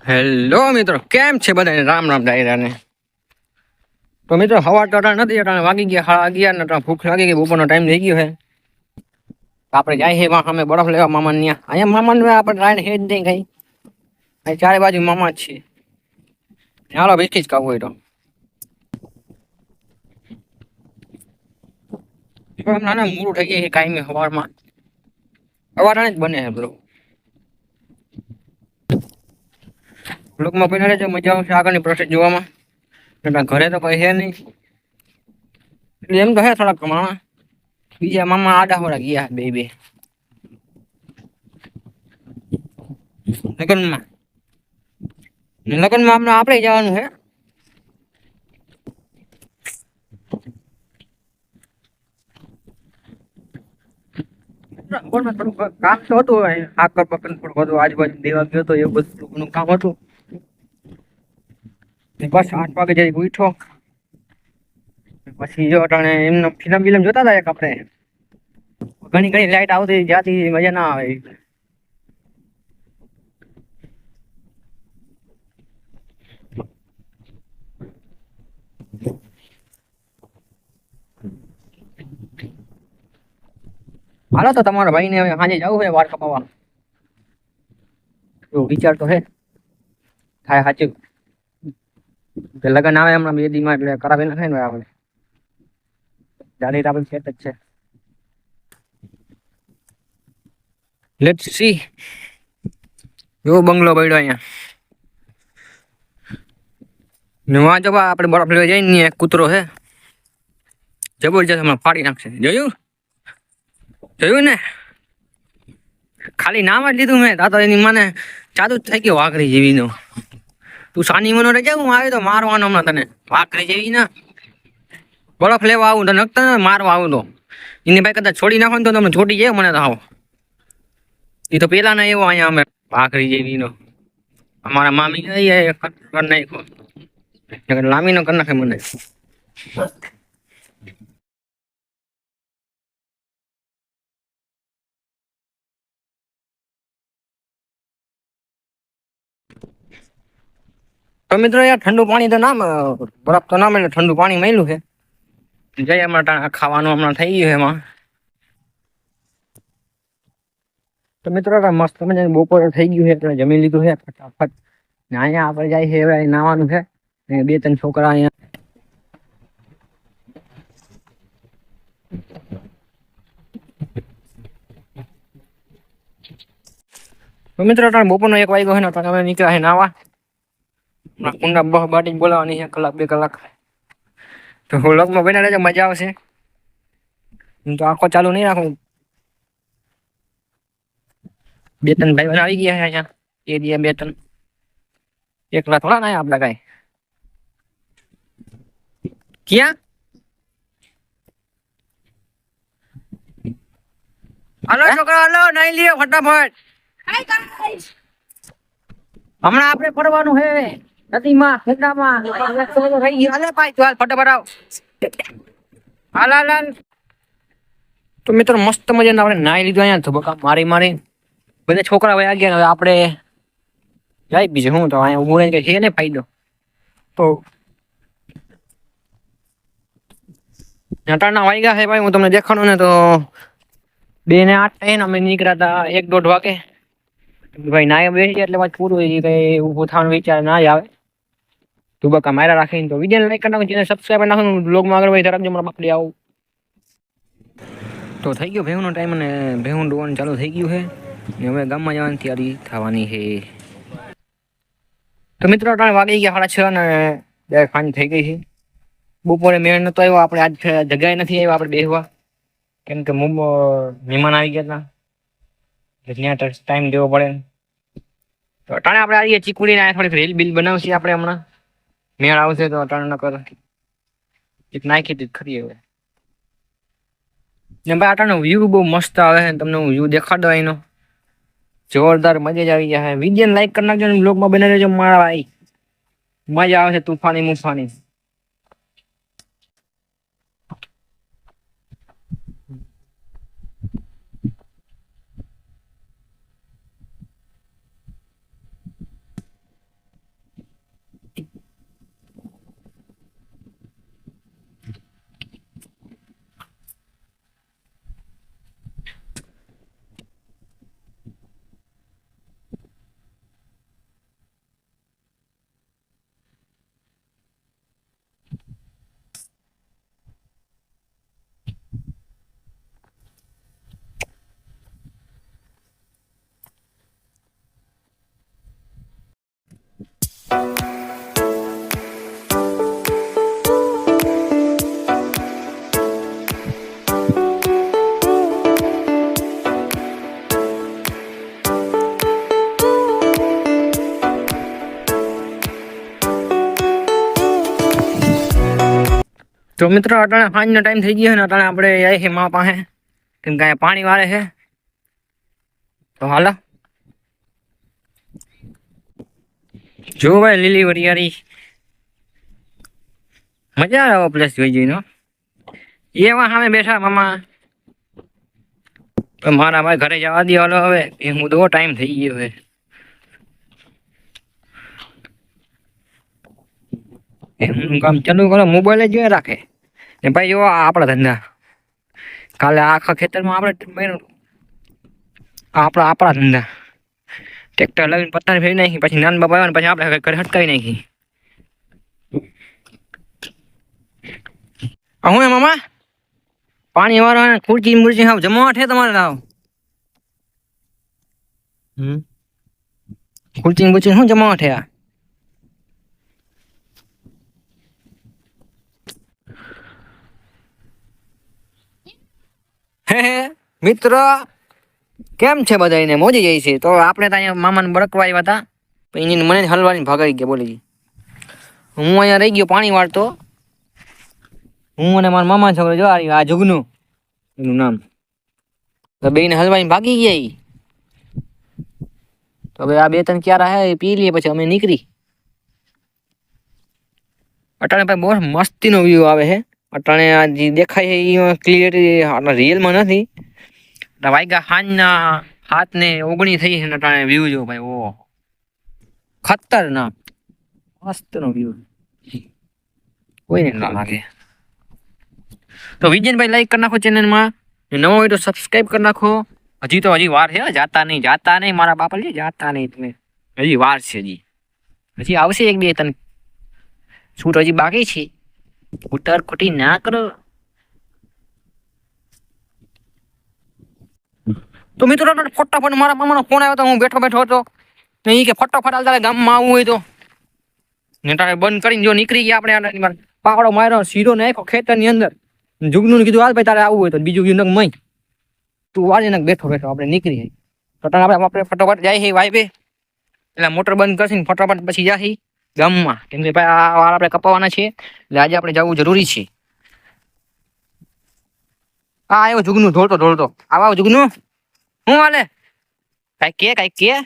Hello મિત્રો, કેમ છે બધાને? રામ રામ ડાયરાને. તો મિત્રો હવા ટાટા નથી, અટાણે વાગી ગયા 11:30 ને અટાણે ભૂખ લાગી ગઈ, બપોરનો ટાઈમ થઈ ગયો છે. આપણે જાય છે અમે બરફ લેવા મામા ત્યાં. અહીંયા મામા આપણે રાઈડ હેડ નહીં કઈ, અહીં ચારે બાજુ મામા જ છે. હાલો બિસ્કીટ ખાવું હોય તો નાના મૂરું થઈ જાય છે કાયમી સવારમાં. અટાણે જ બને છે બ્રો. બ્લોગમાં પહેલા રહેજો, મજા આવશે આગળની પ્રોસેસ જોવામાં. ઘરે તો કઈ છે નહીં, એટલે એમ તો હે થોડાક મામા. બીજા મામા આડા હોડા ગયા બે લગ્નમાં. લગ્નમાં હમણાં આપણે જવાનું છે. થોડું કામ તો હતું, આકર પકડ થોડું બધું આજુબાજુ દેવા ગયો હતો, એવું બધું કામ હતું. બસ 8 વાગે જઈ ઉઠો. પછી જો અટાણે એમનો ફિલ્મ જોતા હતા એક આપણે. ઘણી ઘણી લાઈટ આવતી જાતી, મજા ના આવે. હાલો તો તમારા ભાઈને હવે સાંજે જવું છે વાળ કપાવવા. એવું વિચાર તો હે, થાય સાચું. લગન આવે હમણાં 2 દીમાં, એટલે કરાવી નાખે ને આપણે. જાણી આપણે સેટ જ છે. Let's see. એવો બંગલો પડ્યો અહીંયા. નવા જવા આપણે બરફ લેવા જઈને એક કૂતરો છે જબરજસ્ત, હમણાં ફાડી નાખશે. જોયું ને? ખાલી નામ જ લીધું મેં, તાતો એની મને ચાલુ જ થઈ ગયો વાઘરી જેવીનો. તું સાની મનો રહી જાય, હું આવ્યો તો મારવાનો હમણાં તને. વાઘરી જેવી ના બરફ લેવા આવું તો નખતા મારવા આવું તો એની ભાઈ કદાચ છોડી નાખો ને તો તમને છોડી જાય મને તો. આવો એ તો પેલા ના એવો અહીંયા અમે વાઘરી જેવીનો. અમારા મામી કરી નાખો, લામીનો કરી નાખે મને. તો મિત્રો યાર ઠંડુ પાણી તો ના, બરફ તો ના મળે, ઠંડુ પાણી મળ્યું છે. જઈ હમણાં ખાવાનું હમણાં થઈ ગયું એમાં. તો મિત્રો મસ્ત મજાની બપોરે થઈ ગયું છે, એટલે જમી લીધું છે ફટાફટ. ને અહીંયા આપણે જાય છે હવે નાવાનું છે. 2-3 છોકરા અહીંયા. તો મિત્રો બપોરનો 1 વાગ્યો છે ને, તમે નીકળ્યા છે નાવા. કુંડા બહ બાટી બોલાવાની છે, 1-2 કલાક. તો વ્લોગમાં બના રહેજો, મજા આવશે. તો આખો ચાલુ નહીં રાખું. 2-3 ભાઈ આવી ગયા છે અહીંયા. એ દિયા 2-3 એકલા થોડા ના આપડા કઈ. ક્યાં હાલો છોકરા, હાલો નાઈ લ્યો ફટાફટ. હમણાં આપણે ફરવાનું છે નદીમાં, ખેતરામાં. ફટાફટ આવ. હાલ. તો મિત્રો મસ્ત મજાના આપણે નાઈ લીધું અહીંયા, ધબકા મારી. બધા છોકરા વયા ગયા, હવે આપણે જાય બીજું હું. તો અહીંયા ઉભું રહીને કઈ છે ને ફાયદો. તો અટાણા વાગ્યા છે ભાઈ, હું તમને દેખાડું ને તો 2:08 થઈને અમે નીકળ્યા હતા 1-1.5 વાગે. ભાઈ નાય બેસી જાય એટલે વાત પૂરું. કઈ ઉભું થવાનો વિચાર ના આવે. ધુબકા મારા રાખીને તો વિડીયો લાઈક કરી નાખો, ચેનલ સબસ્ક્રાઈબ કરી નાખો. બ્લોગમાં આગળ વધી રાખજો, મારા બાપડી આવું. તો થઈ ગયો ભેહુંનો ટાઈમ, અને ભેહું ડોવાનું ચાલુ થઈ ગયું છે. હવે ગામમાં જવાની તૈયારી થવાની છે. તો મિત્રો અટાણે વાગી ગયા 6:30 ને 2 ખાંડ થઈ ગઈ છે. બપોરે મેળ નતો આવ્યો, આપણે આજ જગ્યાએ નથી આવ્યા આપણે બેસવા, કેમ કે મહેમાન આવી ગયા હતા, ત્યાં ટાઈમ દેવો પડે. તો અટાણે આપણે આવીએ ચીકુડીને, થોડીક રીલ બિલ બનાવશે આપણે. હમણાં મેળ આવશે તો અટાણે ન કર એક નાખી દીધ ખરી હવે. ને ભાઈ અટાણો વ્યૂ બહુ મસ્ત આવે છે, તમને હું વ્યૂ દેખાડો એનો. જોરદાર, મજા જ આવી જાય. વિડીયો લાઈક કરી નાખજો, બ્લોગમાં બને રહેજો મારા ભાઈ. મજા આવશે તુફાની મુફાની. તો મિત્રો અટાણે સાંજનો ટાઈમ થઈ ગયો ને અટાણે આપણે આવી છે મા પાસે કેમ કે અહીંયા પાણી વાળે છે તો હાલો જો ભાઈ લીલી વરિયાળી મજા આવે પ્લેસ જોઈ જઈને એવા સામે બેઠા મામા મારા ભાઈ ઘરે જવા દે હાલો હવે એ હું તો ટાઈમ થઈ ગયો હવે એમનું કામ ચાલુ કરો મોબાઈલ જ જોઈ રાખે ને ભાઈ જો આપણા ધંધા કાલે આખા ખેતરમાં આપણે આપણા ધંધા ટ્રેક્ટર લઈને પત્તા ફેરી નાખી પછી નાન બાબા આવ્યા પછી આપણે ઘરે હટકાવી નાખી હું એ મામા પાણી વાળા ખુરચી મુરચી હાવ જમાવટ છે તમારે રાવ ખુરચી મુરચી શું જમાવટ છે આ હે મિત્ર કેમ છે બધાને મોજી જાય છે તો આપણે તો અહીંયા મામાને બળકવા આવ્યા હતા એની મને હલવાની ભાગાઈ ગયા બોલી હું અહીંયા રહી ગયો પાણી વાળતો હું અને મારા મામા છોકરો જો આ જુગનું એનું નામ તો બેને હલવાની ભાગી ગયા ઈ તો હવે આ બે ત્રણ ક્યારા હે પી લઈએ પછી અમે નીકળી અટાણે ભાઈ બહુ મસ્તીનો વ્યૂ આવે છે અટાણે આ જે દેખાય છે એ ક્લિયરિટી રિયલમાં નથી વાગ્યા હાંજના 7:19 થઈ છે અટાણે વ્યૂ જો ભાઈ ઓ ખતરનાક મસ્તનો વ્યૂ કોઈને ના લાગે તો વિજયભાઈ લાઈક કરી નાખો ચેનલમાં નવો હોય તો સબસ્ક્રાઇબ કરી નાખો હજી તો હજી વાર છે જાતા નહીં મારા બાપા લે જાતા નહીં તમે હજી વાર છે હજી આવશે એક બે ત્રણ શૂટ હજી બાકી છે ઉતાર ખોટી ના કરો તો મિત્રો ફટાફટ મારા મામાનો ફોન આવ્યો તો હું બેઠો હતો ને એ કે ફટાફટ હાલ તારે ગામમાં આવવું હોય તો ને તારે બંધ કરીને જો નીકળી ગયા આપણે પાકડો માર્યો સીધો નાખ્યો ખેતરની અંદર જુગનું કીધું હાલ ભાઈ તારે આવવું હોય તો બીજું કીધું મય તું વાજે ને બેઠો આપણે નીકળી તો આપણે ફટાફટ જાય છે વાઈબે એટલે મોટર બંધ કરશે ફટાફટ પછી જાય ગામમાં કેમ કે ભાઈ આ વાર આપણે કપાવાના છે એટલે આજે આપણે જવું જરૂરી છે હા આવ્યો જુગનું ઢોળતો આવા જુગનું હું હાલે કઈ કે